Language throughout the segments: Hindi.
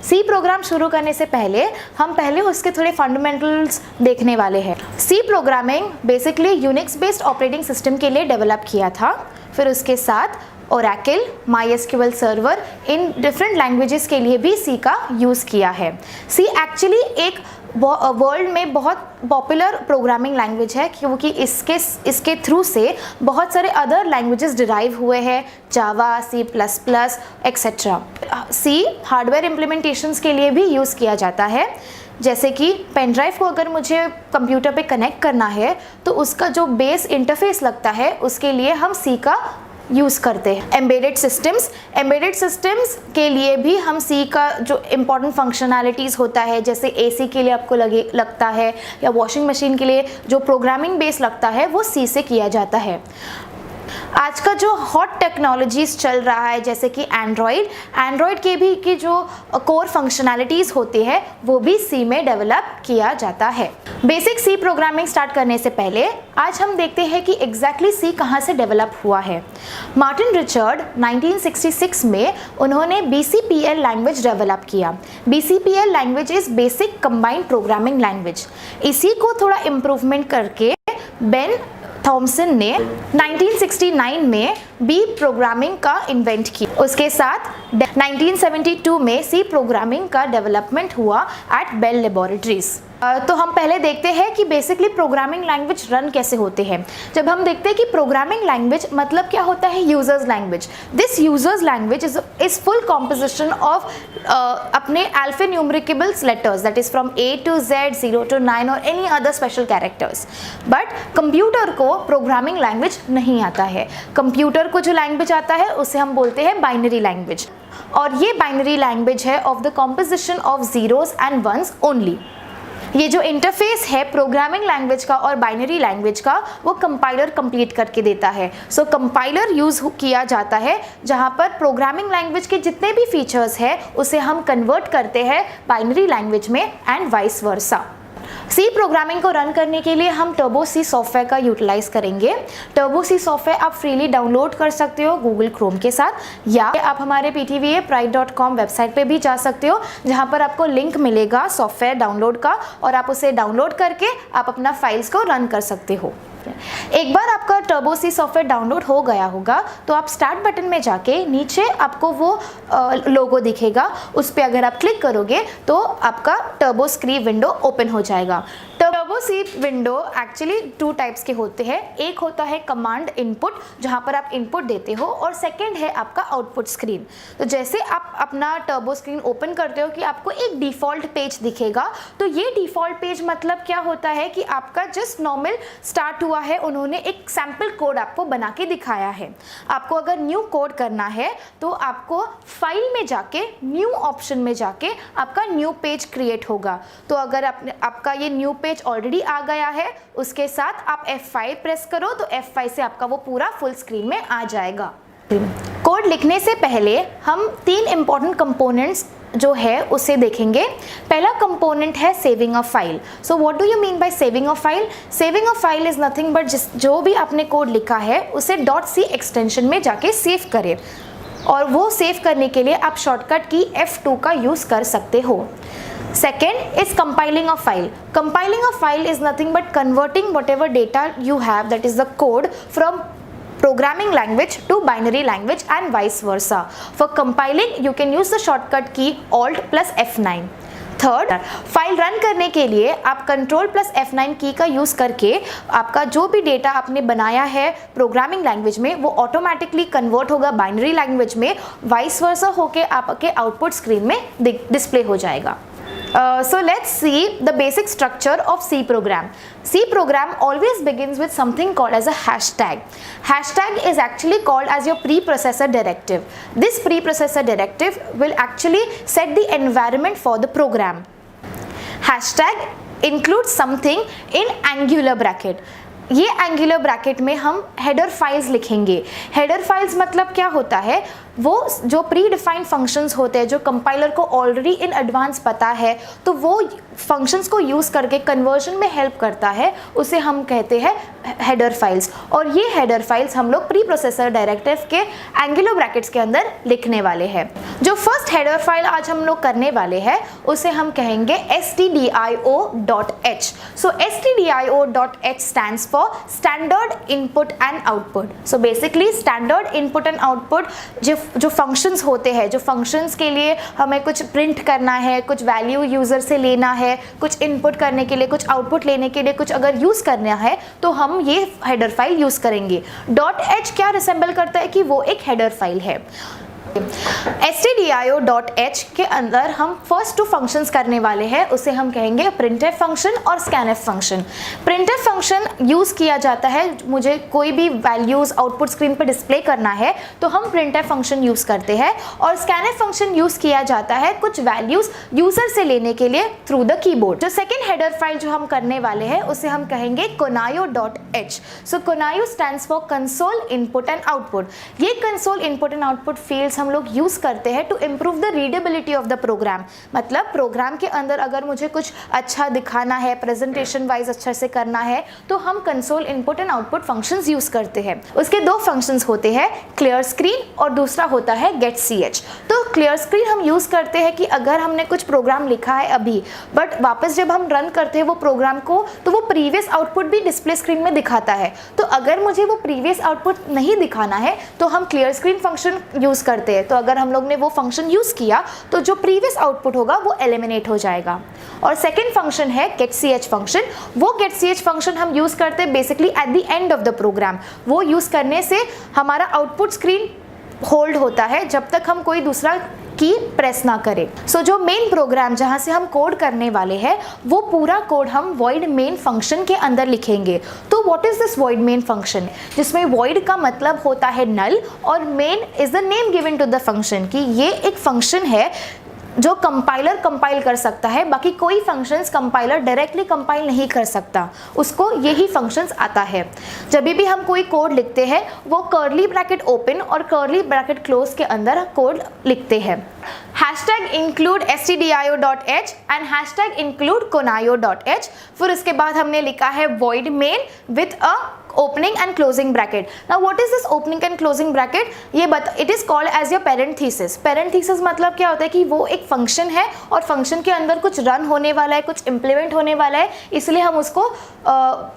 सी प्रोग्राम शुरू करने से पहले हम उसके थोड़े फंडामेंटल्स देखने वाले हैं। C programming basically Unix based operating system के लिए डेवलप किया था। फिर उसके साथ ओरेकल, MySQL सर्वर, इन डिफरेंट लैंग्वेजेस के लिए भी सी का यूज़ किया है। सी एक्चुअली एक वर्ल्ड में बहुत पॉपुलर प्रोग्रामिंग लैंग्वेज है, क्योंकि इसके थ्रू से बहुत सारे अदर लैंग्वेजेस डिराइव हुए हैं, जावा, C++ एक्सेट्रा। सी हार्डवेयर इम्प्लीमेंटेशंस के लिए भी यूज़ किया जाता है। जैसे कि पेन ड्राइव को अगर मुझे कंप्यूटर पे कनेक्ट करना है तो उसका जो बेस इंटरफेस लगता है उसके लिए हम सी का यूज़ करते हैं। एम्बेडेड सिस्टम्स के लिए भी हम सी का जो इम्पॉर्टेंट फंक्शनैलिटीज़ होता है, जैसे एसी के लिए आपको लगता है या वॉशिंग मशीन के लिए जो प्रोग्रामिंग बेस लगता है वो सी से किया जाता है। आज का जो हॉट टेक्नोलॉजीज चल रहा है जैसे कि एंड्रॉयड के भी की जो कोर फंक्शनैलिटीज़ होती है वो भी सी में डेवलप किया जाता है। बेसिक सी प्रोग्रामिंग स्टार्ट करने से पहले आज हम देखते हैं कि एग्जैक्टली सी कहाँ से डेवलप हुआ है। मार्टिन रिचर्ड 1966 में उन्होंने BCPL लैंग्वेज डेवलप किया। BCPL language is basic combined programming language. इसी को थोड़ा इम्प्रूवमेंट करके बेन थॉमसन ने 1969 में बी प्रोग्रामिंग का इन्वेंट किया। उसके साथ 1972 में सी प्रोग्रामिंग का डेवलपमेंट हुआ एट बेल लेबोरेटरीज। तो हम पहले देखते हैं कि बेसिकली प्रोग्रामिंग लैंग्वेज रन कैसे होते हैं। जब हम देखते हैं कि प्रोग्रामिंग लैंग्वेज मतलब क्या होता है, users language. This users language is full composition of अपने alphanumericals letters, that is from A to Z, 0 to 9 और any other special characters. But computer को प्रोग्रामिंग लैंग्वेज नहीं आता है। कंप्यूटर को जो लैंग्वेज आता है उसे हम बोलते हैं बाइनरी लैंग्वेज, और ये बाइनरी लैंग्वेज है of the composition of zeros and ones only. ये जो इंटरफेस है प्रोग्रामिंग लैंग्वेज का और बाइनरी लैंग्वेज का वो कंपाइलर कंप्लीट करके देता है। सो कंपाइलर यूज़ किया जाता है जहाँ पर प्रोग्रामिंग लैंग्वेज के जितने भी फीचर्स हैं उसे हम कन्वर्ट करते हैं बाइनरी लैंग्वेज में and vice versa. C programming को रन करने के लिए हम टर्बो सी सॉफ्टवेयर का यूटिलाइज करेंगे। टर्बो सी सॉफ्टवेयर आप फ्रीली डाउनलोड कर सकते हो गूगल क्रोम के साथ, या आप हमारे ptvapride.com वेबसाइट पे भी जा सकते हो जहां पर आपको लिंक मिलेगा सॉफ्टवेयर डाउनलोड का, और आप उसे डाउनलोड करके आप अपना फाइल्स को रन कर सकते हो। एक बार आपका टर्बो सी सॉफ्टवेयर डाउनलोड हो गया होगा तो आप स्टार्ट बटन में जाके नीचे आपको वो लोगो दिखेगा, उस पर अगर आप क्लिक करोगे तो आपका टर्बो सी विंडो ओपन हो जाएगा। टर्बो सी विंडो एक्चुअली 2 टाइप्स के होते हैं। एक होता है कमांड इनपुट जहाँ पर आप इनपुट देते हो, और सेकंड है आपका आउटपुट स्क्रीन। तो जैसे आप अपना टर्बो स्क्रीन ओपन करते हो कि आपको एक डिफ़ॉल्ट पेज दिखेगा। तो ये डिफ़ॉल्ट पेज मतलब क्या होता है कि आपका जस्ट नॉर्मल स्टार्ट हुआ है, उन्होंने एक सैम्पल कोड आपको बना के दिखाया है। आपको अगर न्यू कोड करना है तो आपको फाइल में जाके न्यू ऑप्शन में जाके आपका न्यू पेज क्रिएट होगा। तो अगर आपका ये न्यू पेज ऑलरेडी आ गया है, उसके साथ आप F5 प्रेस करो तो F5 से आपका वो पूरा फुल स्क्रीन में आ जाएगा। कोड लिखने से पहले हम 3 इंपॉर्टेंट कंपोनेंट्स जो है उसे देखेंगे। पहला कंपोनेंट है saving a file. So what do you mean by saving a file? Saving a file is nothing but जो भी आपने कोड लिखा है उसे .c एक्सटेंशन में जाके सेव करें, और वो सेव करने के लिए आप शॉर्टकट की F2 का यूज़ कर सकते हो। Second is compiling a file. Compiling a file is nothing but converting whatever data you have, that is the code, from programming language to binary language and vice versa. For compiling, you can use the shortcut key Alt plus F9. Third, file run करने के लिए आप कंट्रोल प्लस F9 की का यूज़ करके आपका जो भी डेटा आपने बनाया है प्रोग्रामिंग लैंग्वेज में वो ऑटोमेटिकली कन्वर्ट होगा बाइनरी लैंग्वेज में, वाइस वर्सा होके आपके आउटपुट स्क्रीन में डिस्प्ले हो जाएगा। So let's see the basic structure of C program. C program always begins with something called as a hashtag. Hashtag is actually called as your preprocessor directive. This preprocessor directive will actually set the environment for the program. Hashtag includes something in angular bracket. ये एंगुलर ब्रैकेट में हम हेडर फाइल्स लिखेंगे। हेडर फाइल्स मतलब क्या होता है, वो जो प्री डिफाइंड फंक्शंस होते हैं जो कंपाइलर को ऑलरेडी इन एडवांस पता है, तो वो फंक्शंस को यूज़ करके कन्वर्जन में हेल्प करता है, उसे हम कहते हैं हेडर फाइल्स। और ये हेडर फाइल्स हम लोग प्री प्रोसेसर डायरेक्टिव के एंगुलर ब्रैकेट्स के अंदर लिखने वाले हैं। जो फर्स्ट हेडर फाइल आज हम लोग करने वाले हैं उसे हम कहेंगे stdio.h। So stdio.h stands for standard input and output। So basically standard input and output जो फंक्शंस होते हैं, जो फंक्शंस के लिए हमें कुछ प्रिंट करना है, कुछ वैल्यू यूज़र से लेना है, कुछ इनपुट करने के लिए, कुछ आउटपुट लेने के लिए, कुछ अगर यूज़ करना है तो हम ये हेडर फाइल यूज़ करेंगे। .h क्या रिसेंबल करता है कि वो एक हेडर फाइल है। stdio.h के अंदर हम फर्स्ट टू फंक्शंस करने वाले हैं, उसे हम कहेंगे printf फंक्शन और scanf function. printf function use किया जाता है, मुझे कोई भी वैल्यूज़ आउटपुट स्क्रीन पर डिस्प्ले करना है तो हम printf फंक्शन यूज़ करते हैं, और scanf फंक्शन यूज़ किया जाता है कुछ वैल्यूज़ यूज़र से लेने के लिए थ्रू द कीबोर्ड। जो सेकेंड हेडर फाइल जो हम करने वाले हैं उसे हम कहेंगे conayo.h। So conayo stands for console input and output. ये console input and output fields हम लोग यूज़ करते हैं to improve the readability of the program. मतलब प्रोग्राम के अंदर अगर मुझे कुछ अच्छा दिखाना है, प्रेजेंटेशन वाइज अच्छा से करना है, तो हम console input and output functions use करते हैं। उसके दो फंक्शंस होते हैं, क्लियर स्क्रीन और दूसरा होता है गेट ch। तो क्लियर स्क्रीन हम यूज़ करते हैं कि अगर हमने कुछ प्रोग्राम लिखा है अभी, बट वापस जब हम रन करते हैं वो प्रोग्राम को, तो वो प्रीवियस आउटपुट भी डिस्प्ले स्क्रीन में दिखाता है। तो अगर मुझे वो प्रीवियस आउटपुट नहीं दिखाना है तो हम क्लियर स्क्रीन फंक्शन यूज़ करते हैं। तो अगर हम लोग ने वो फंक्शन यूज़ किया तो जो प्रीवियस आउटपुट होगा वो एलिमिनेट हो जाएगा। और सेकेंड फंक्शन है गेट ch फंक्शन। वो गेट ch फंक्शन हम यूज़ करते हैं basically at the end of the program. वो यूज़ करने से हमारा आउटपुट स्क्रीन होल्ड होता है जब तक हम कोई दूसरा की प्रेस ना करें। सो जो मेन प्रोग्राम जहाँ से हम कोड करने वाले हैं वो पूरा कोड हम void main फंक्शन के अंदर लिखेंगे। तो what is this void main function, जिसमें void का मतलब होता है नल और main is the name given to the function, कि ये एक फंक्शन है जो कंपाइलर कंपाइल कर सकता है, बाकी कोई फंक्शंस कंपाइलर डायरेक्टली कंपाइल नहीं कर सकता, उसको यही फंक्शंस आता है। जब भी हम कोई कोड लिखते हैं वो कर्ली ब्रैकेट ओपन और कर्ली ब्रैकेट क्लोज के अंदर कोड लिखते हैं। #include stdio.h and #include conayo.h। फिर उसके बाद हमने लिखा है void main with a opening and closing bracket। now what is this opening and closing bracket? ये it is called as your parenthesis। parenthesis मतलब क्या होता है कि वो एक फंक्शन है और फंक्शन के अंदर कुछ रन होने वाला है, कुछ इम्प्लीमेंट होने वाला है, इसलिए हम उसको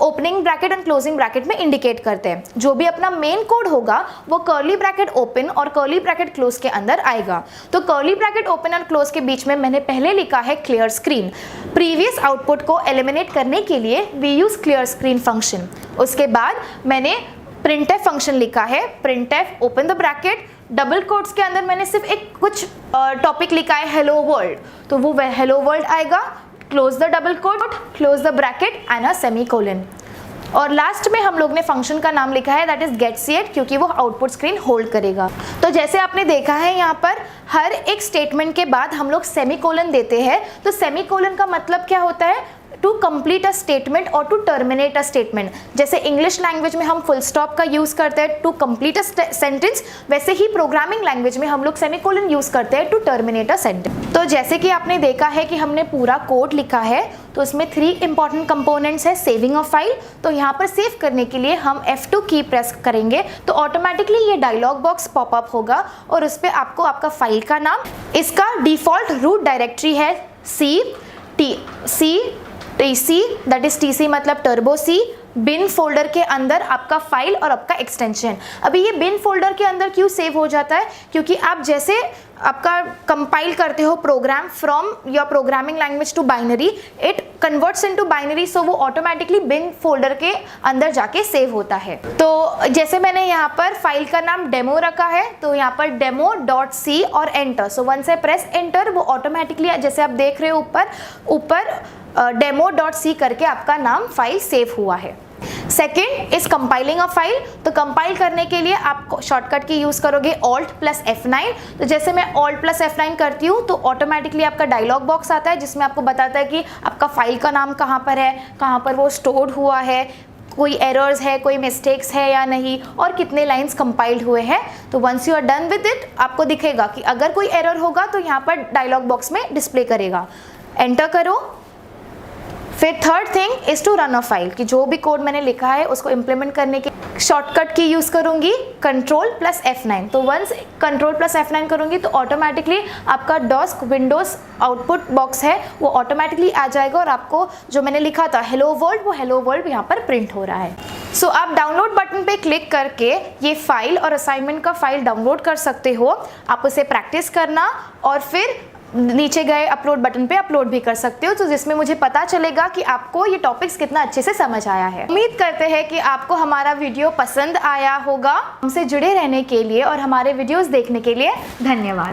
opening bracket and closing bracket में इंडिकेट करते हैं। जो भी अपना मेन कोड होगा वो कर्ली ब्रैकेट ओपन और कर्ली ब्रैकेट क्लोज के अंदर आएगा। तो कर्ली ब्रैकेट ओपन और क्लोज के बीच में मैंने पहले लिखा है क्लियर स्क्रीन। प्रीवियस आउटपुट को एलिमिनेट करने के लिए we use clear screen function. उसके बाद मैंने printf फंक्शन लिखा है, printf open the bracket, double quotes के अंदर मैंने सिर्फ एक कुछ टॉपिक लिखा है हेलो वर्ल्ड, तो वो हेलो वर्ल्ड आएगा, close the double quote, close the bracket and a semicolon. और लास्ट में हम लोग ने फंक्शन का नाम लिखा है दैट इज गेट ch, क्योंकि वो आउटपुट स्क्रीन होल्ड करेगा। तो जैसे आपने देखा है यहाँ पर हर एक स्टेटमेंट के बाद हम लोग सेमीकोलन देते हैं। तो सेमीकोलन का मतलब क्या होता है, टू कंप्लीट अ स्टेटमेंट और टू टर्मिनेट अ स्टेटमेंट। जैसे इंग्लिश लैंग्वेज में हम फुल स्टॉप का यूज़ करते हैं टू कंप्लीट अ सेंटेंस, वैसे ही प्रोग्रामिंग लैंग्वेज में हम लोग सेमीकोलन यूज़ करते हैं टू टर्मिनेट अ सेंटेंस। तो जैसे कि आपने देखा है कि हमने पूरा कोड लिखा है, तो उसमें 3 इंपॉर्टेंट कंपोनेंट्स है। सेविंग ऑफ फाइल, तो यहाँ पर सेव करने के लिए हम F2 की प्रेस करेंगे तो ऑटोमेटिकली ये डायलॉग बॉक्स पॉपअप होगा और उस पर आपको आपका फाइल का नाम, इसका डिफ़ॉल्ट रूट डायरेक्टरी है TC दैट इज TC मतलब टर्बो C। बिन फोल्डर के अंदर आपका फाइल और आपका एक्सटेंशन। अभी ये बिन फोल्डर के अंदर क्यों सेव हो जाता है, क्योंकि आप जैसे आपका कंपाइल करते हो program from your programming language to binary, it converts into binary, so वो ऑटोमेटिकली बिन फोल्डर के अंदर जाके सेव होता है। तो जैसे मैंने यहाँ पर फाइल का नाम डेमो रखा है, तो यहाँ पर demo.c और enter. So once I press enter, वो ऑटोमेटिकली जैसे आप देख रहे हो ऊपर demo.c करके आपका नाम फाइल सेव हुआ है। Second is compiling a file. तो कंपाइल करने के लिए आप शॉर्टकट की यूज़ करोगे Alt+F9। तो जैसे मैं Alt+F9 करती हूँ तो ऑटोमेटिकली आपका डायलॉग बॉक्स आता है जिसमें आपको बताता है कि आपका फाइल का नाम कहाँ पर है, कहाँ पर वो स्टोर्ड हुआ है, कोई एरर्स है, कोई मिस्टेक्स है या नहीं, और कितने लाइंस कंपाइल्ड हुए हैं। तो once you are done with it, आपको दिखेगा कि अगर कोई एरर होगा तो यहाँ पर डायलॉग बॉक्स में डिस्प्ले करेगा। एंटर करो। फिर third thing is to run a file, कि जो भी कोड मैंने लिखा है उसको इम्प्लीमेंट करने के शॉर्टकट की यूज़ करूँगी Ctrl+F9। तो वंस Ctrl+F9 करूँगी तो ऑटोमेटिकली आपका डॉस विंडोज़ आउटपुट बॉक्स है वो ऑटोमेटिकली आ जाएगा, और आपको जो मैंने लिखा था हेलो वर्ल्ड, वो हेलो वर्ल्ड यहाँ पर प्रिंट हो रहा है। सो आप डाउनलोड बटन पे क्लिक करके ये फाइल और असाइनमेंट का फाइल डाउनलोड कर सकते हो। आप उसे प्रैक्टिस करना और फिर नीचे गए अपलोड बटन पे अपलोड भी कर सकते हो, तो जिसमें मुझे पता चलेगा कि आपको ये टॉपिक्स कितना अच्छे से समझ आया है। उम्मीद करते हैं कि आपको हमारा वीडियो पसंद आया होगा। हमसे जुड़े रहने के लिए और हमारे वीडियोस देखने के लिए धन्यवाद।